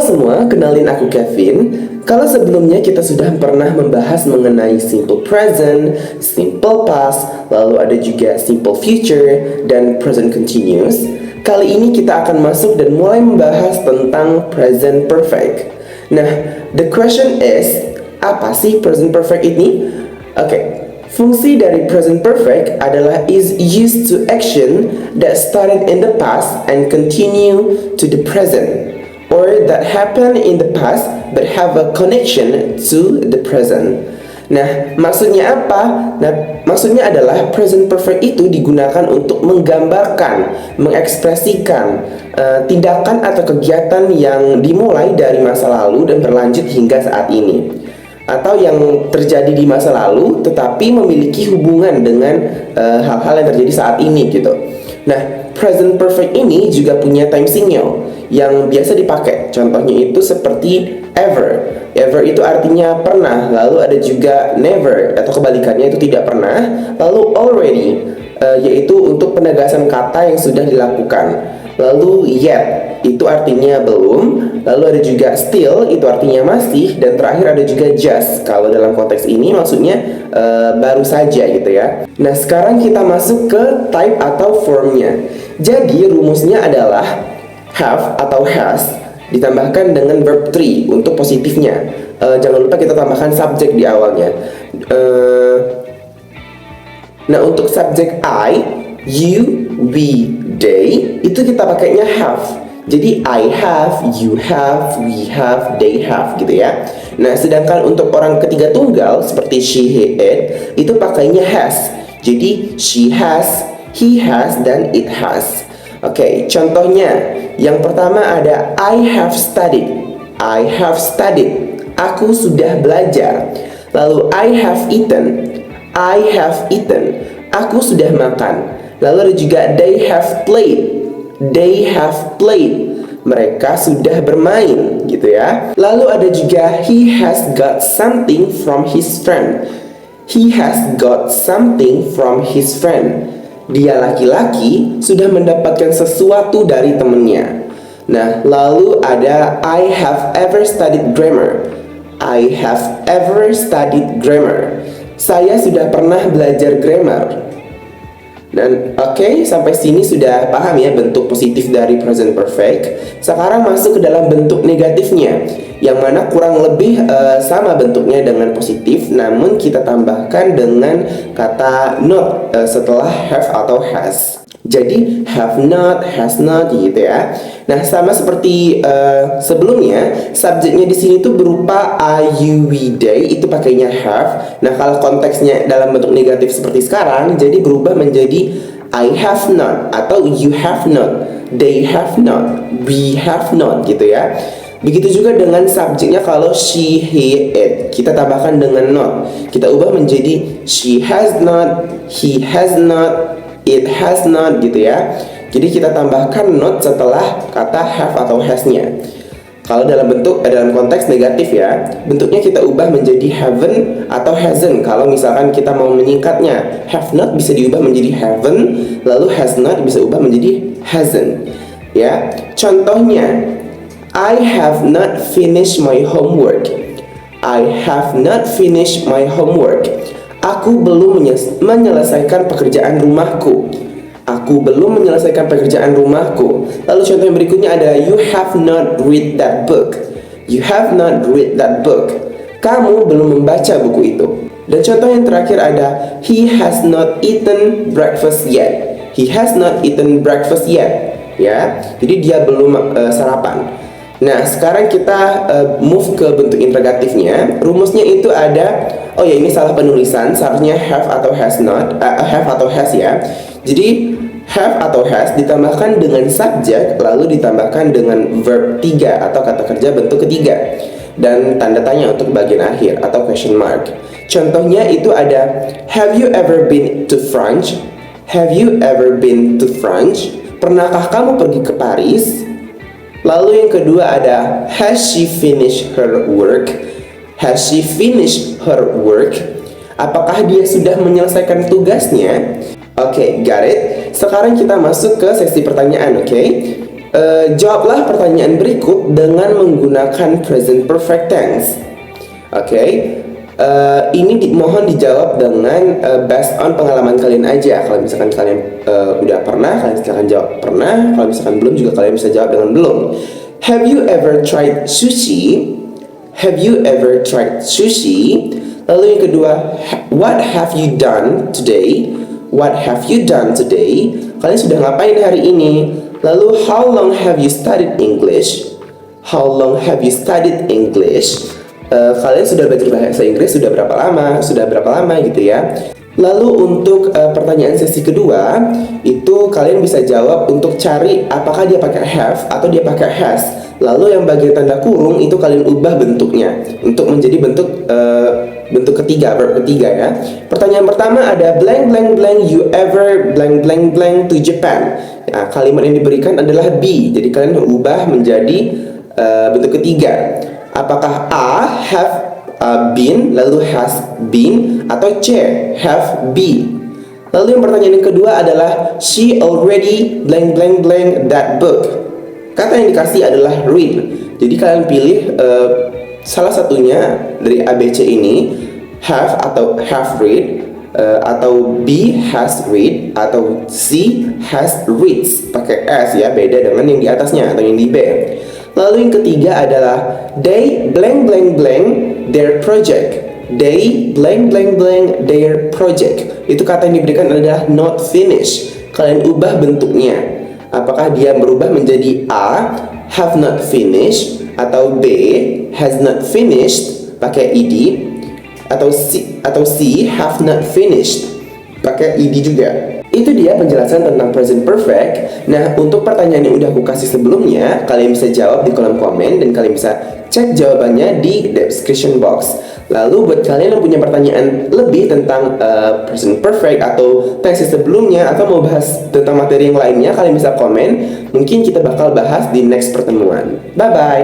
semua, kenalin aku Kevin. Kalau sebelumnya kita sudah pernah membahas mengenai simple present, simple past, lalu ada juga simple future, dan present continuous. Kali ini kita akan masuk dan mulai membahas tentang present perfect. Nah, the question is, apa sih present perfect ini? Oke. Fungsi dari present perfect adalah is used to action that started in the past and continue to the present, or that happened in the past but have a connection to the present. Nah, maksudnya apa? Nah, maksudnya adalah present perfect itu digunakan untuk menggambarkan, mengekspresikan tindakan atau kegiatan yang dimulai dari masa lalu dan berlanjut hingga saat ini, atau yang terjadi di masa lalu tetapi memiliki hubungan dengan hal-hal yang terjadi saat ini gitu. Nah, present perfect ini juga punya time signal yang biasa dipakai. Contohnya itu seperti ever. Ever itu artinya pernah, lalu ada juga never atau kebalikannya itu tidak pernah, lalu already yaitu untuk penegasan kata yang sudah dilakukan. Lalu yet itu artinya belum, lalu ada juga still itu artinya masih, dan terakhir ada juga just. Kalau dalam konteks ini maksudnya baru saja gitu ya. Nah, sekarang kita masuk ke type atau formnya. Jadi rumusnya adalah have atau has ditambahkan dengan verb 3 untuk positifnya. Jangan lupa kita tambahkan subjek di awalnya. Nah, untuk subjek I, you, we, they itu kita pakainya have. Jadi I have, you have, we have, they have gitu ya. Nah, sedangkan untuk orang ketiga tunggal seperti she, he, it itu pakainya has. Jadi she has, he has, dan it has. Oke, contohnya yang pertama ada I have studied. I have studied. Aku sudah belajar. Lalu I have eaten. I have eaten. Aku sudah makan. Lalu ada juga they have played. They have played. Mereka sudah bermain gitu ya. Lalu ada juga he has got something from his friend. He has got something from his friend. Dia laki-laki sudah mendapatkan sesuatu dari temannya. Nah, lalu ada I have ever studied grammar. I have ever studied grammar. Saya sudah pernah belajar grammar. Dan oke, sampai sini sudah paham ya bentuk positif dari present perfect. Sekarang masuk ke dalam bentuk negatifnya, yang mana kurang lebih sama bentuknya dengan positif, namun kita tambahkan dengan kata not setelah have atau has. Jadi have not, has not gitu ya. Nah, sama seperti sebelumnya, subjeknya di sini tuh berupa I, you, we, they itu pakainya have. Nah, kalau konteksnya dalam bentuk negatif seperti sekarang, jadi berubah menjadi I have not atau you have not, they have not, we have not gitu ya. Begitu juga dengan subjeknya kalau she, he, it kita tambahkan dengan not. Kita ubah menjadi she has not, he has not, it has not gitu ya. Jadi kita tambahkan not setelah kata have atau has-nya. Kalau dalam konteks negatif ya, bentuknya kita ubah menjadi haven't atau hasn't. Kalau misalkan kita mau menyingkatnya, have not bisa diubah menjadi haven't, lalu has not bisa ubah menjadi hasn't. Ya, contohnya I have not finished my homework. I have not finished my homework. Aku belum menyelesaikan pekerjaan rumahku. Aku belum menyelesaikan pekerjaan rumahku. Lalu contoh yang berikutnya ada you have not read that book. You have not read that book. Kamu belum membaca buku itu. Dan contoh yang terakhir ada he has not eaten breakfast yet. He has not eaten breakfast yet. Ya, jadi dia belum sarapan. Nah, sekarang kita move ke bentuk interrogatifnya. Rumusnya itu ada, oh ya ini salah penulisan, seharusnya have atau has not, have atau has ya. Jadi have atau has ditambahkan dengan subjek, lalu ditambahkan dengan verb 3 atau kata kerja bentuk ketiga, dan tanda tanya untuk bagian akhir atau question mark. Contohnya itu ada have you ever been to France? Have you ever been to France? Pernahkah kamu pergi ke Paris? Lalu yang kedua ada has she finished her work? Has she finished her work? Apakah dia sudah menyelesaikan tugasnya? Oke, got it. Sekarang kita masuk ke sesi pertanyaan, oke? Jawablah pertanyaan berikut dengan menggunakan present perfect tense. Oke, ini mohon dijawab dengan based on pengalaman kalian aja. Kalau misalkan kalian udah pernah, kalian silakan jawab pernah. Kalau misalkan belum, juga kalian bisa jawab dengan belum. Have you ever tried sushi? Have you ever tried sushi? Lalu yang kedua, what have you done today? What have you done today? Kalian sudah ngapain hari ini? Lalu, how long have you studied English? How long have you studied English? Kalian sudah belajar bahasa Inggris sudah berapa lama? Sudah berapa lama gitu ya? Lalu untuk pertanyaan sesi kedua, itu kalian bisa jawab untuk cari apakah dia pakai have atau dia pakai has. Lalu yang bagian tanda kurung itu kalian ubah bentuknya untuk menjadi bentuk ketiga, verb ketiga ya. Pertanyaan pertama ada blank blank blank you ever blank blank blank to Japan. Nah, kalimat yang diberikan adalah be. Jadi kalian ubah menjadi bentuk ketiga. Apakah A have been lalu has been atau C have be. Lalu yang pertanyaan yang kedua adalah she already blank blank blank that book. Kata yang dikasih adalah read. Jadi kalian pilih salah satunya dari ABC ini, have atau have read, atau B has read, atau C has reads. Pakai S ya, beda dengan yang di atasnya atau yang di B. Lalu yang ketiga adalah they blank blank blank their project. They blank blank blank their project. Itu kata yang diberikan adalah not finished. Kalian ubah bentuknya. Apakah dia berubah menjadi A have not finished, atau B has not finished pakai ed, atau C have not finished pakai ed juga. Itu dia penjelasan tentang present perfect. Nah, untuk pertanyaan yang udah aku kasih sebelumnya, kalian bisa jawab di kolom komen dan kalian bisa cek jawabannya di description box. Lalu buat kalian yang punya pertanyaan lebih tentang present perfect atau tesis sebelumnya, atau mau bahas tentang materi yang lainnya, kalian bisa komen. Mungkin kita bakal bahas di next pertemuan. Bye bye.